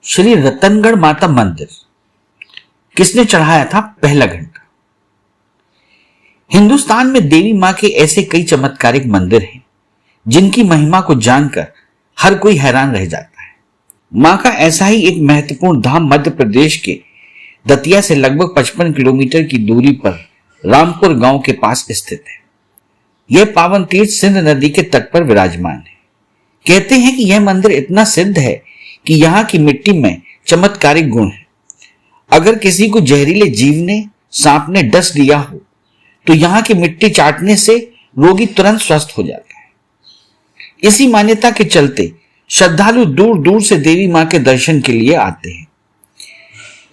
श्री रतनगढ़ माता मंदिर किसने चढ़ाया था पहला घंटा? हिंदुस्तान में देवी मां के ऐसे कई चमत्कारिक मंदिर हैं जिनकी महिमा को जानकर हर कोई हैरान रह जाता है। मां का ऐसा ही एक महत्वपूर्ण धाम मध्य प्रदेश के दतिया से लगभग 55 किलोमीटर की दूरी पर रामपुर गांव के पास स्थित है। यह पावन तीर्थ सिंध नदी के तट पर विराजमान है। कहते हैं कि यह मंदिर इतना सिद्ध है कि यहाँ की मिट्टी में चमत्कारिक गुण है। अगर किसी को जहरीले जीव ने, सांप ने डस लिया हो तो यहाँ की मिट्टी चाटने से रोगी तुरंत स्वस्थ हो जाता है। इसी मान्यता के चलते श्रद्धालु दूर दूर से देवी मां के दर्शन के लिए आते हैं।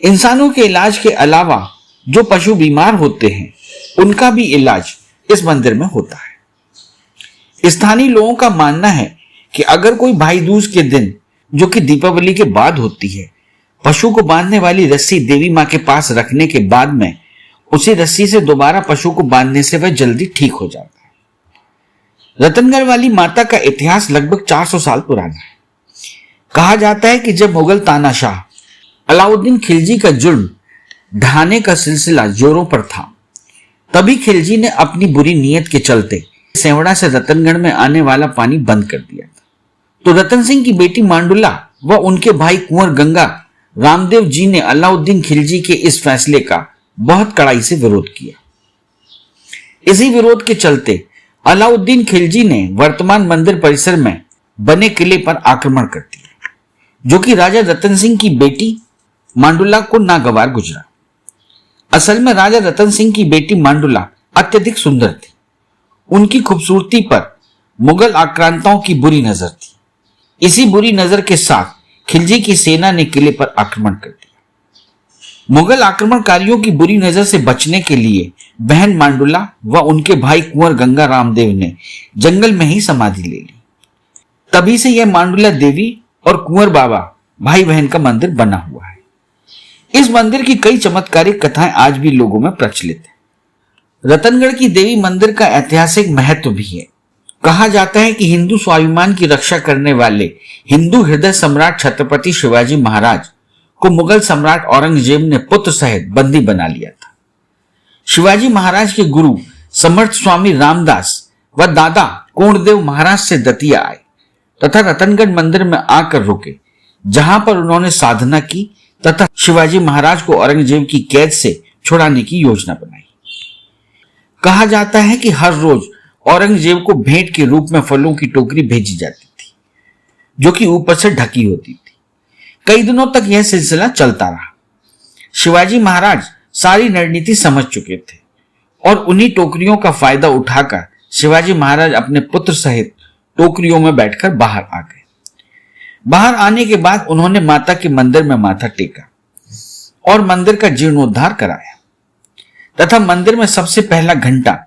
इंसानों के इलाज के अलावा जो पशु बीमार होते हैं उनका भी इलाज इस मंदिर में होता है। स्थानीय लोगों का मानना है कि अगर कोई भाई दूज के दिन, जो कि दीपावली के बाद होती है, पशु को बांधने वाली रस्सी देवी मां के पास रखने के बाद में उसी रस्सी से दोबारा पशु को बांधने से वह जल्दी ठीक हो जाता है। रतनगढ़ वाली माता का इतिहास लगभग 400 साल पुराना है। कहा जाता है कि जब मुगल तानाशाह अलाउद्दीन खिलजी का जुर्म ढाने का सिलसिला जोरों पर था, तभी खिलजी ने अपनी बुरी नीयत के चलते सेवड़ा से रतनगढ़ में आने वाला पानी बंद कर दिया था। तो रतन सिंह की बेटी मांडुला व उनके भाई कुंवर गंगा रामदेव जी ने अलाउद्दीन खिलजी के इस फैसले का बहुत कड़ाई से विरोध किया। इसी विरोध के चलते अलाउद्दीन खिलजी ने वर्तमान मंदिर परिसर में बने किले पर आक्रमण कर दिया, जो कि राजा रतन सिंह की बेटी मांडुला को नागवार गुजरा। असल में राजा रतन सिंह की बेटी मांडुला अत्यधिक सुंदर थी। उनकी खूबसूरती पर मुगल आक्रांताओं की बुरी नजर थी। इसी बुरी नजर के साथ खिलजी की सेना ने किले पर आक्रमण कर दिया। मुगल आक्रमणकारियों की बुरी नजर से बचने के लिए बहन मांडुला व उनके भाई कुंवर गंगा रामदेव ने जंगल में ही समाधि ले ली। तभी से यह मांडुला देवी और कुंवर बाबा भाई बहन का मंदिर बना हुआ है। इस मंदिर की कई चमत्कारिक कथाएं आज भी लोगों में प्रचलित है। रतनगढ़ की देवी मंदिर का ऐतिहासिक महत्व भी है। कहा जाता है कि हिंदू स्वाभिमान की रक्षा करने वाले हिंदू हृदय सम्राट छत्रपति शिवाजी महाराज को मुगल सम्राट औरंगजेब ने पुत्र सहित बंदी बना लिया था। शिवाजी महाराज के गुरु समर्थ स्वामी रामदास व दादा कोंडदेव महाराज से दतिया आए तथा रतनगढ़ मंदिर में आकर रुके, जहां पर उन्होंने साधना की तथा शिवाजी महाराज को औरंगजेब की कैद से छुड़ाने की योजना बनाई। कहा जाता है कि हर रोज औरंगजेब को भेंट के रूप में फलों की टोकरी भेजी जाती थी, जो कि ऊपर से ढकी होती थी। कई दिनों तक यह सिलसिला चलता रहा। शिवाजी महाराज सारी रणनीति समझ चुके थे और उन्हीं टोकरियों का फायदा उठाकर शिवाजी महाराज अपने पुत्र सहित टोकरियों में बैठकर बाहर आ गए। बाहर आने के बाद उन्होंने माता के मंदिर में माथा टेका और मंदिर का जीर्णोद्धार कराया तथा मंदिर में सबसे पहला घंटा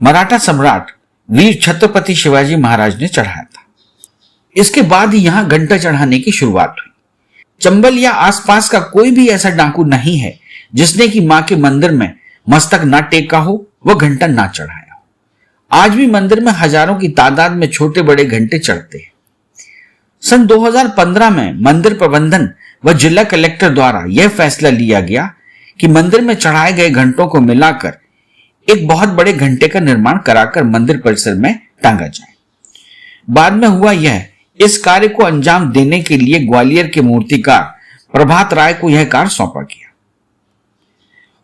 मराठा सम्राट वीर छत्रपति शिवाजी महाराज ने चढ़ाया था। इसके बाद ही यहां घंटा चढ़ाने की शुरुआत हुई। चंबल या आसपास का कोई भी ऐसा डाकू नहीं है जिसने कि मां के मंदिर में मस्तक ना टेका हो व घंटा ना चढ़ाया हो। आज भी मंदिर में हजारों की तादाद में छोटे बड़े घंटे चढ़ते हैं। सन 2015 में मंदिर प्रबंधन व जिला कलेक्टर द्वारा यह फैसला लिया गया कि मंदिर में चढ़ाए गए घंटों को मिलाकर एक बहुत बड़े घंटे का निर्माण कराकर मंदिर परिसर में टांगा जाए। बाद में हुआ यह, इस कार्य को अंजाम देने के लिए ग्वालियर के मूर्तिकार प्रभात राय को यह कार्य सौंपा गया।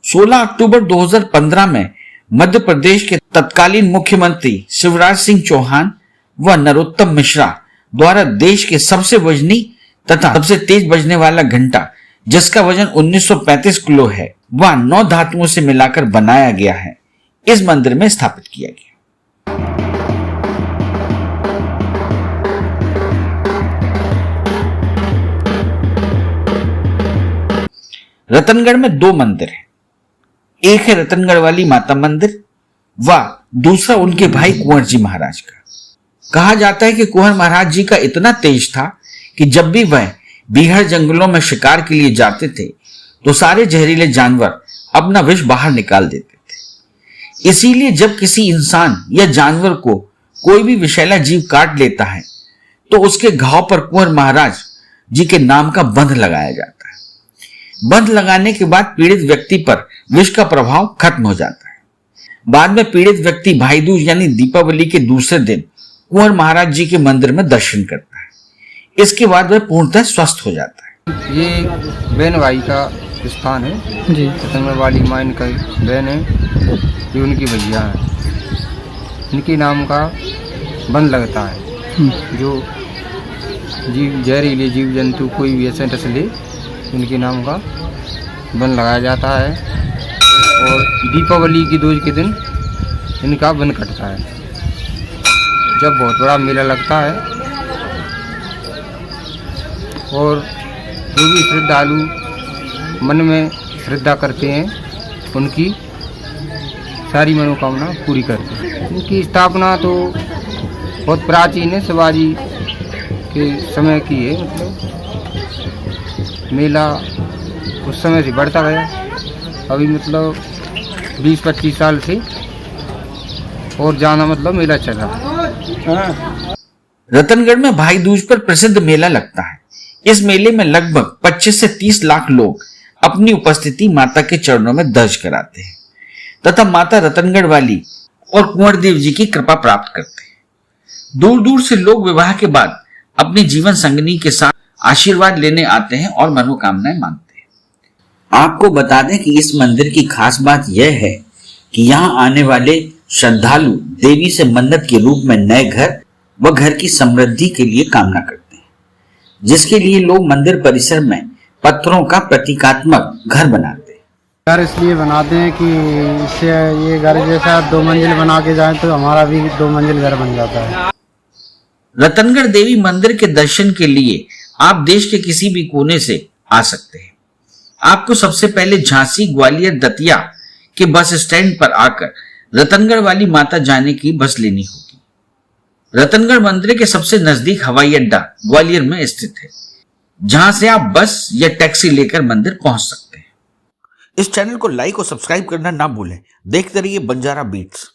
16 अक्टूबर 2015 में मध्य प्रदेश के तत्कालीन मुख्यमंत्री शिवराज सिंह चौहान व नरोत्तम मिश्रा द्वारा देश के सबसे वजनी तथा सबसे तेज बजने वाला घंटा, जिसका वजन 1935 किलो है, वह 9 धातुओं से मिलाकर बनाया गया है, इस मंदिर में स्थापित किया गया। रतनगढ़ में 2 मंदिर हैं। एक है रतनगढ़ वाली माता मंदिर व दूसरा उनके भाई कुंवर जी महाराज का। कहा जाता है कि कुंवर महाराज जी का इतना तेज था कि जब भी वह बीहड़ जंगलों में शिकार के लिए जाते थे तो सारे जहरीले जानवर अपना विष बाहर निकाल देते थे। इसीलिए जब किसी इंसान या जानवर को कोई भी विषैला जीव काट लेता है तो उसके घाव पर कुंवर महाराज जी के नाम का बंध लगाया जाता है। बंध लगाने के बाद पीड़ित व्यक्ति पर विष का प्रभाव खत्म हो जाता है। बाद में पीड़ित व्यक्ति भाई दूज यानी दीपावली के दूसरे दिन कुंवर महाराज जी के मंदिर में दर्शन करता है। इसके बाद वह पूर्णतः स्वस्थ हो जाता है। ये बहन भाई का स्थान है जी। रतनगढ़ वाली माँ इनका बहन है, ये उनकी भैया है। इनके नाम का बंध लगता है। जो जीव जहरीले जीव जंतु कोई भी ऐसे टसले इनके नाम का बंध लगाया जाता है। और दीपावली की दूज के दिन इनका बंध कटता है। जब बहुत बड़ा मेला लगता है और जो भी श्रद्धालु मन में श्रद्धा करते हैं उनकी सारी मनोकामना पूरी करते हैं। इनकी स्थापना तो बहुत प्राचीन है, शिवाजी के समय की है। मतलब मेला उस समय से बढ़ता गया, अभी मतलब 20-25 साल से और ज़्यादा मतलब मेला चल रहा है। रतनगढ़ में भाई दूज पर प्रसिद्ध मेला लगता है। इस मेले में लगभग 25 से 30 लाख लोग अपनी उपस्थिति माता के चरणों में दर्ज कराते हैं तथा माता रतनगढ़ वाली और कुंवर देव जी की कृपा प्राप्त करते हैं। दूर दूर से लोग विवाह के बाद अपनी जीवन संगनी के साथ आशीर्वाद लेने आते हैं और मनोकामनाएं मांगते हैं। आपको बता दें कि इस मंदिर की खास बात यह है कि यहाँ आने वाले श्रद्धालु देवी से मन्नत के रूप में नए घर व घर की समृद्धि के लिए कामना करते हैं, जिसके लिए लोग मंदिर परिसर में पत्थरों का प्रतीकात्मक घर बनाते हैं। घर इसलिए बनाते हैं कि इससे ये घर जैसा 2 मंजिल बना के जाए तो हमारा भी 2 मंजिल घर बन जाता है। रतनगढ़ देवी मंदिर के दर्शन के लिए आप देश के किसी भी कोने से आ सकते हैं। आपको सबसे पहले झांसी, ग्वालियर, दतिया के बस स्टैंड पर आकर रतनगढ़ वाली माता जाने की बस लेनी होगी। रतनगढ़ मंदिर के सबसे नजदीक हवाई अड्डा ग्वालियर में स्थित है, जहां से आप बस या टैक्सी लेकर मंदिर पहुंच सकते हैं। इस चैनल को लाइक और सब्सक्राइब करना ना भूलें। देखते रहिए बंजारा बीट्स।